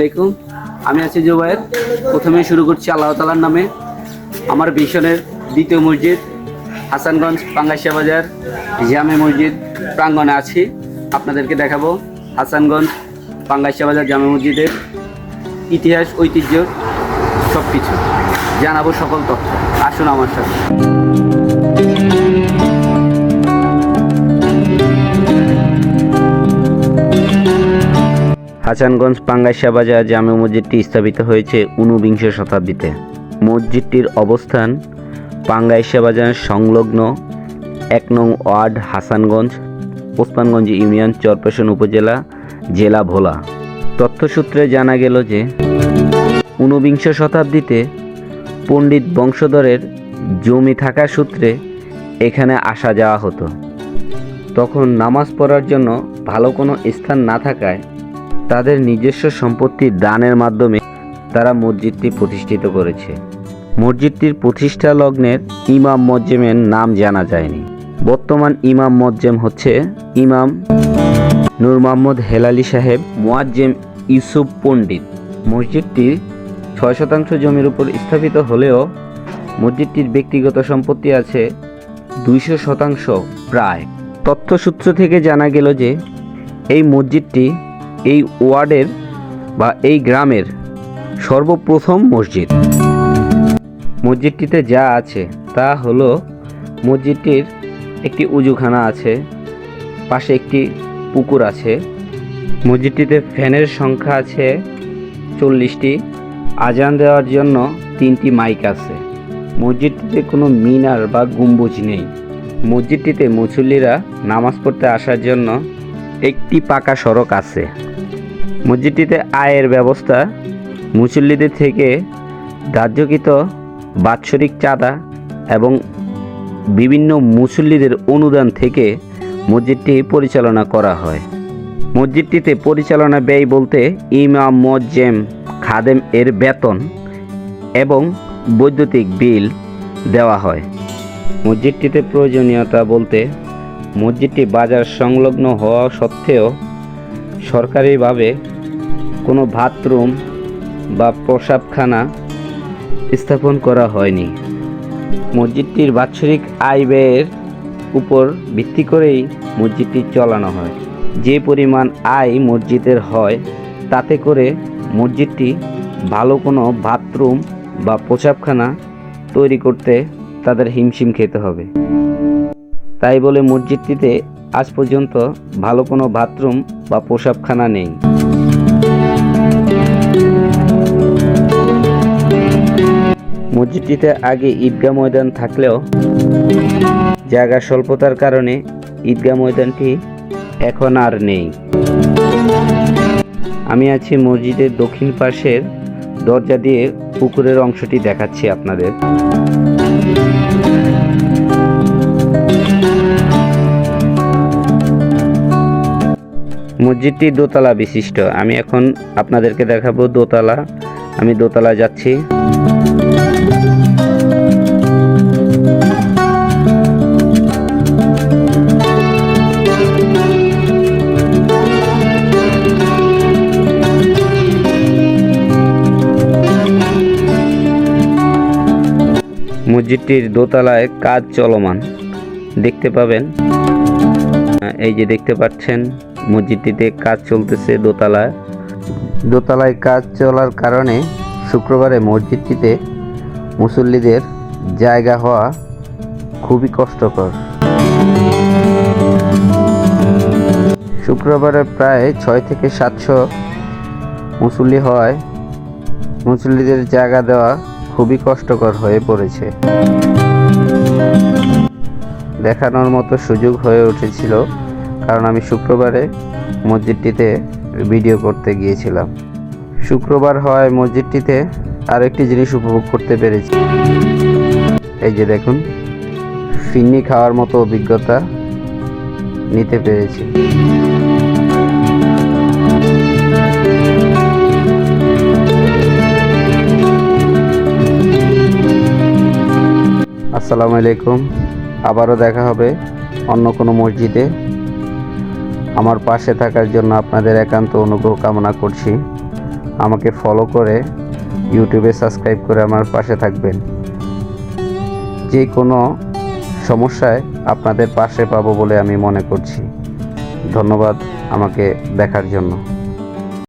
আলাইকুম। আমি আছি জুবায়ের। প্রথমে শুরু করছি আল্লাহ তাআলার নামে। আমার ভিশনের দ্বিতীয় মসজিদ হাসানগঞ্জ পাঙ্গাসিয়া বাজার জামে মসজিদ প্রাঙ্গণে আছি। আপনাদেরকে দেখাবো হাসানগঞ্জ পাঙ্গাসিয়া বাজার জামে মসজিদের ইতিহাস, ঐতিহ্য সব কিছু জানাবো, সকল তথ্য। আসুন আমার সাথে। হাসানগঞ্জ পাঙ্গাসিয়া বাজার জামে মসজিদটি স্থাপিত হয়েছে ঊনবিংশ শতাব্দীতে। মসজিদটির অবস্থান পাঙ্গাসিয়া বাজার সংলগ্ন ১ নং ওয়ার্ড হাসানগঞ্জ, ওসমানগঞ্জ ইউনিয়ন, চরপেশন উপজেলা, জেলা ভোলা। তথ্যসূত্রে জানা গেল যে ঊনবিংশ শতাব্দীতে পণ্ডিত বংশধরের জমি থাকা সূত্রে এখানে আসা যাওয়া হতো। তখন নামাজ পড়ার জন্য ভালো কোনো স্থান না থাকায় তাদের নিজস্ব সম্পত্তি দানের মাধ্যমে তারা মসজিদটি প্রতিষ্ঠিত করেছে। মসজিদটির প্রতিষ্ঠা লগ্নের ইমাম মজ্জেমের নাম জানা যায়নি। বর্তমান ইমাম মজ্জেম হচ্ছে ইমাম নূর মোহাম্মদ হেলালি সাহেব, মুয়াজ্জেম ইউসুফ পণ্ডিত। মসজিদটি ৬% জমির উপর স্থাপিত হলেও মসজিদটির ব্যক্তিগত সম্পত্তি আছে ২০০% প্রায়। তথ্যসূত্র থেকে জানা গেল যে এই মসজিদটি এই ওয়ার্ডের বা এই গ্রামের সর্বপ্রথম মসজিদ। মসজিদটিতে যা আছে তা হলো মসজিদটির একটি উজুখানা আছে, পাশে একটি পুকুর আছে। মসজিদটিতে ফ্যানের সংখ্যা আছে ৪০টি। আজান দেওয়ার জন্য ৩টি মাইক আছে। মসজিদটিতে কোনো মিনার বা গম্বুজ নেই। মসজিদটিতে মুসল্লিরা নামাজ পড়তে আসার জন্য একটি পাকা সড়ক আছে। মসজিদটিতে আয়ের ব্যবস্থা মুসল্লিদের থেকে ধার্যকৃত বাৎসরিক চাঁদা এবং বিভিন্ন মুসল্লিদের অনুদান থেকে মসজিদটি পরিচালনা করা হয়। মসজিদটিতে পরিচালনা ব্যয় বলতে ইমাম, মুয়াজ্জেম, খাদেম এর বেতন এবং বৈদ্যুতিক বিল দেওয়া হয়। মসজিদটিতে প্রয়োজনীয়তা বলতে মসজিদটি বাজার সংলগ্ন হওয়া সত্ত্বেও সরকারিভাবে কোনো বাথরুম বা প্রসাবখানা স্থাপন করা হয়নি। মসজিদটির বাৎসরিক আয় ব্যয়ের উপর ভিত্তি করেই মসজিদটি চালানো হয়। যে পরিমাণ আয় মসজিদের হয় তাতে করে মসজিদটি ভালো কোনো বাথরুম বা প্রসাবখানা তৈরি করতে তাদের হিমশিম খেতে হবে। তাই বলে মসজিদটিতে আজ পর্যন্ত ভালো কোনো বাথরুম বা প্রসাবখানা নেই। মসজিদটিতে আগে ঈদগাহ ময়দান থাকলেও জায়গা স্বল্পতার কারণে ঈদগাহ ময়দানটি এখন আর নেই। আমি আছি মসজিদের দক্ষিণ পাশের দরজা দিয়ে পুকুরের অংশটি দেখাচ্ছি আপনাদের। মসজিদটি দোতলা বিশিষ্ট। আমি এখন আপনাদেরকে দেখাবো দোতলা। আমি দোতলা যাচ্ছি। মসজিদটির দোতলায় কাজ চলমান দেখতে পাবেন। এই যে দেখতে পাচ্ছেন মসজিদটিতে কাজ চলতেছে দোতলায় কাজ চলার কারণে শুক্রবারে মসজিদটিতে মুসল্লিদের জায়গা হওয়া খুবই কষ্টকর। শুক্রবারে প্রায় ৬ থেকে ৭০০ মুসল্লি হওয়ায় মুসল্লিদের জায়গা দেওয়া খুবই কষ্টকর হয়ে পড়েছে। দেখানোর মতো সুযোগ হয়ে উঠেছিল, কারণ আমি শুক্রবারে মসজিদটিতে ভিডিও করতে গিয়েছিলাম। শুক্রবার হওয়ায় মসজিদটিতে আরেকটি জিনিস উপভোগ করতে পেরেছি। এই যে দেখুন, ফিন্নি খাওয়ার মতো অভিজ্ঞতা নিতে পেরেছি। আসসালামু আলাইকুম। আবারও দেখা হবে অন্য কোনো মসজিদে। আমার পাশে থাকার জন্য আপনাদের একান্ত অনুগ্রহ কামনা করছি। আমাকে ফলো করে ইউটিউবে সাবস্ক্রাইব করে আমার পাশে থাকবেন। যে কোনো সমস্যায় আপনাদের পাশে পাবো বলে আমি মনে করছি। ধন্যবাদ আমাকে দেখার জন্য।